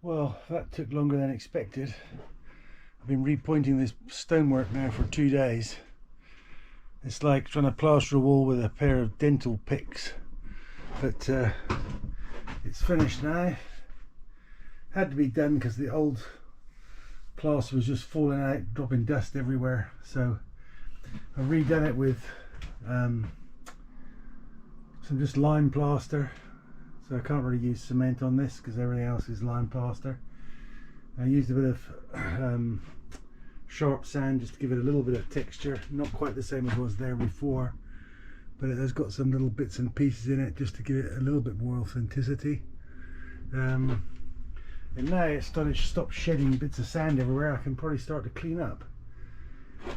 Well, that took longer than expected. I've been repointing this stonework now for 2 days. It's like trying to plaster a wall with a pair of dental picks. But it's finished now. Had to be done because the old plaster was just falling out, dropping dust everywhere. So I've redone it with some just lime plaster. So I can't really use cement on this because everything else is lime plaster. I used a bit of sharp sand just to give it a little bit of texture, not quite the same as was there before, but it has got some little bits and pieces in it just to give it a little bit more authenticity. And now it's started to stop shedding bits of sand everywhere. I can probably start to clean up.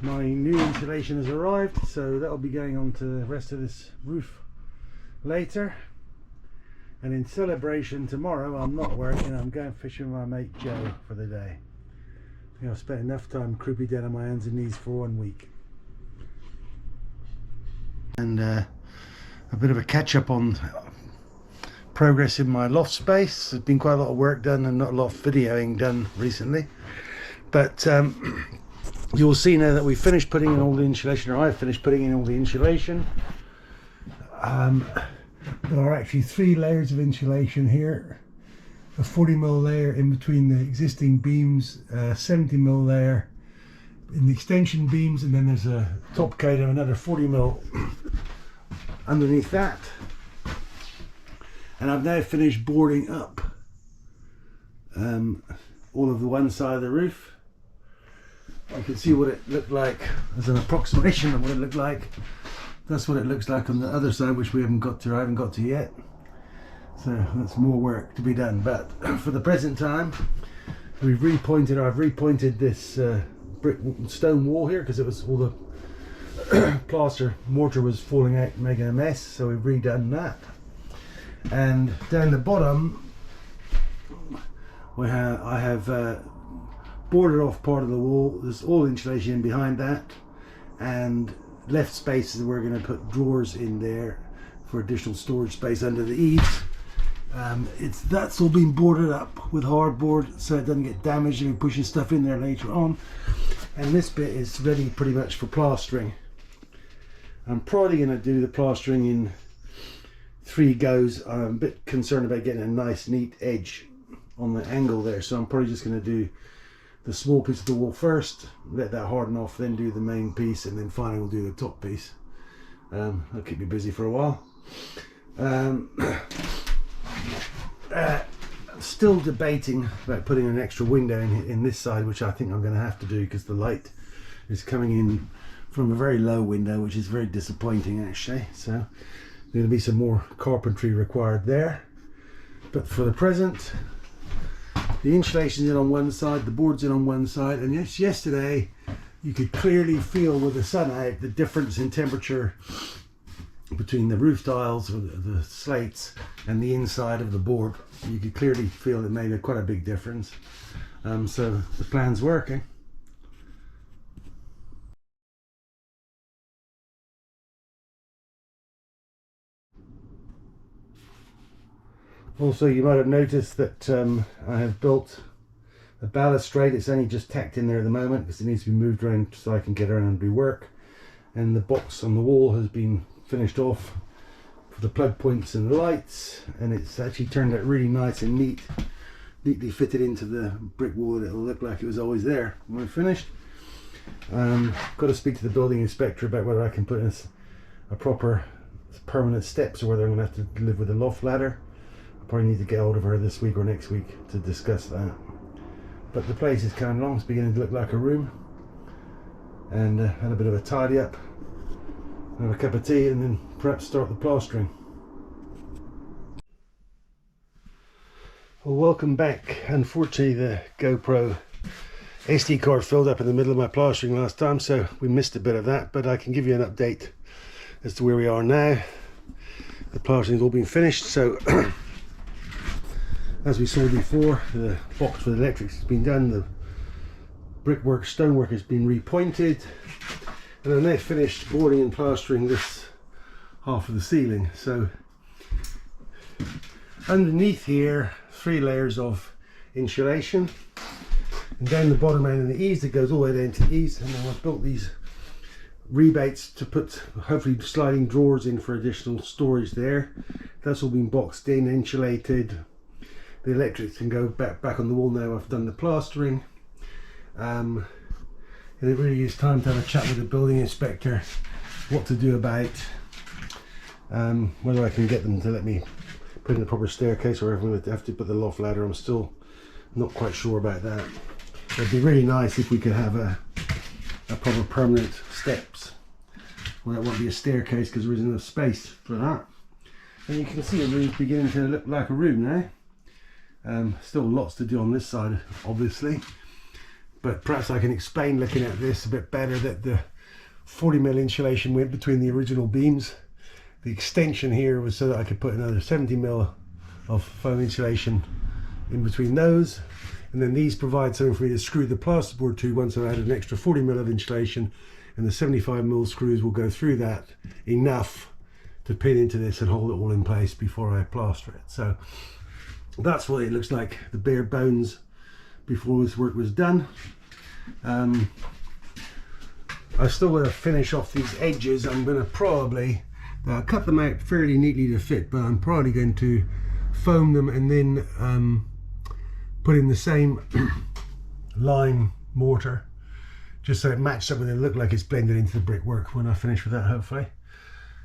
My new insulation has arrived, so that'll be going on to the rest of this roof later. And in celebration, tomorrow I'm not working, I'm going fishing with my mate Joe for the day. I think I've spent enough time creepy down on my hands and knees for 1 week. And a bit of a catch up on progress in my loft space. There's been quite a lot of work done and not a lot of videoing done recently. But you'll see now that we've finished putting in all the insulation, or I've finished putting in all the insulation. There are actually 3 layers of insulation here. A 40mm layer in between the existing beams, a 70mm layer in the extension beams, and then there's a top coat of another 40mm underneath that. And I've now finished boarding up all of the one side of the roof. You can see what it looked like as an approximation of what it looked like. That's what it looks like on the other side, which we haven't got to, I haven't got to yet. So that's more work to be done. But for the present time, I've repointed this brick stone wall here because it was all the plaster mortar was falling out and making a mess. So we've redone that. And down the bottom, I have boarded off part of the wall. There's all insulation in behind that, and left spaces we're going to put drawers in there for additional storage space under the eaves. That's all been boarded up with hardboard so it doesn't get damaged if you're pushing stuff in there later on. And this bit is ready pretty much for plastering. I'm probably going to do the plastering in 3 goes. I'm a bit concerned about getting a nice neat edge on the angle there, so I'm probably just going to do the small piece of the wall first, let that harden off, then do the main piece, and then finally we'll do the top piece. That'll keep me busy for a while. Still debating about putting an extra window in this side, which I think I'm going to have to do because the light is coming in from a very low window, which is very disappointing actually. So there's going to be some more carpentry required there. But for the present, the insulation's in on one side, the board's in on one side, and yesterday you could clearly feel with the sun out the difference in temperature between the roof tiles, or the slates, and the inside of the board. You could clearly feel it made quite a big difference. So the plan's working. Also, you might have noticed that I have built a balustrade. It's only just tacked in there at the moment because it needs to be moved around so I can get around and do work. And the box on the wall has been finished off for the plug points and the lights, and it's actually turned out really nice and neatly fitted into the brick wall, and it'll look like it was always there when we're finished. Got to speak to the building inspector about whether I can put in a proper permanent steps or whether I'm going to have to live with a loft ladder. Probably need to get hold of her this week or next week to discuss that. But the place is coming along. It's beginning to look like a room. And had a bit of a tidy up, have a cup of tea, and then perhaps start the plastering. Well, welcome back. Unfortunately, the GoPro SD card filled up in the middle of my plastering last time, so we missed a bit of that. But I can give you an update as to where we are now. The plastering's all been finished, so as we saw before, the box for the electrics has been done, the brickwork, stonework has been repointed, and then they finished boarding and plastering this half of the ceiling. So underneath here, 3 layers of insulation, and down the bottom end of the eaves that goes all the way down to the eaves. And then I've built these rebates to put hopefully sliding drawers in for additional storage there. That's all been boxed in, insulated. The electrics can go back on the wall now I've done the plastering. And it really is time to have a chat with the building inspector what to do about whether I can get them to let me put in the proper staircase, or if I have to put the loft ladder. I'm still not quite sure about that. It'd be really nice if we could have a proper permanent steps. Well, that won't be a staircase because there isn't enough space for that. And you can see the room's beginning to look like a room now. Still lots to do on this side, obviously, but perhaps I can explain, looking at this, a bit better, that the 40mm insulation went between the original beams. The extension here was so that I could put another 70mm of foam insulation in between those, and then these provide something for me to screw the plasterboard to once I've added an extra 40mm of insulation, and the 75mm screws will go through that enough to pin into this and hold it all in place before I plaster it. So that's what it looks like, the bare bones before this work was done. I still want to finish off these edges. I'm going to probably cut them out fairly neatly to fit, but I'm probably going to foam them and then put in the same lime mortar, just so it matches up with it, look like it's blended into the brickwork when I finish with that, hopefully.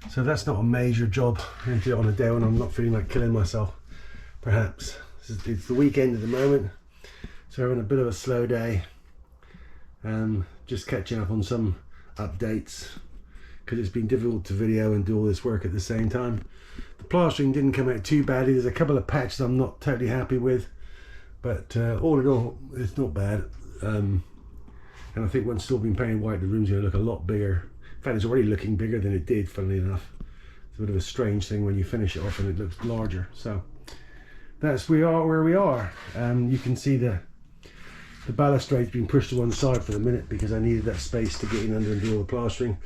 So that's not a major job. I'm going to do it on a day when I'm not feeling like killing myself, perhaps. It's the weekend at the moment, so we're having a bit of a slow day. Just catching up on some updates, because it's been difficult to video and do all this work at the same time. The plastering didn't come out too badly. There's a couple of patches I'm not totally happy with, but all in all, it's not bad. And I think once it's all been painted white, the room's going to look a lot bigger. In fact, it's already looking bigger than it did, funnily enough. It's a bit of a strange thing when you finish it off and it looks larger. So that's where we are. You can see the balustrade's been pushed to one side for the minute because I needed that space to get in under and do all the plastering.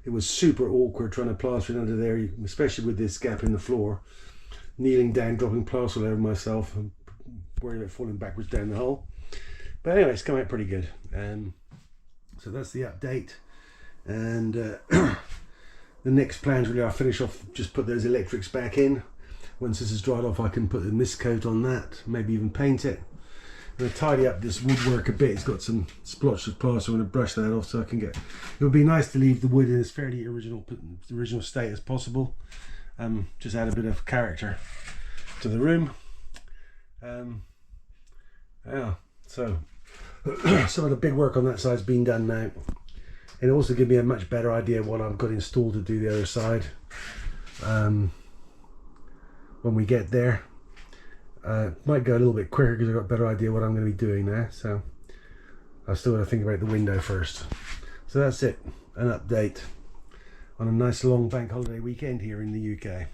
It was super awkward trying to plaster it under there, especially with this gap in the floor. Kneeling down, dropping plaster all over myself, and worrying about falling backwards down the hole. But anyway, it's come out pretty good. So that's the update. And the next plans really are finish off, just put those electrics back in. Once this is dried off, I can put the mist coat on that, maybe even paint it. I'm going to tidy up this woodwork a bit. It's got some splotches of plaster. I'm going to brush that off so I can get. It would be nice to leave the wood in its fairly original state as possible. Just add a bit of character to the room. Yeah, so some of the big work on that side's been done now. It also gives me a much better idea of what I've got installed to do the other side when we get there. Might go a little bit quicker because I've got a better idea what I'm going to be doing now. So I've still got to think about the window first. So that's it, an update on a nice long bank holiday weekend here in the UK.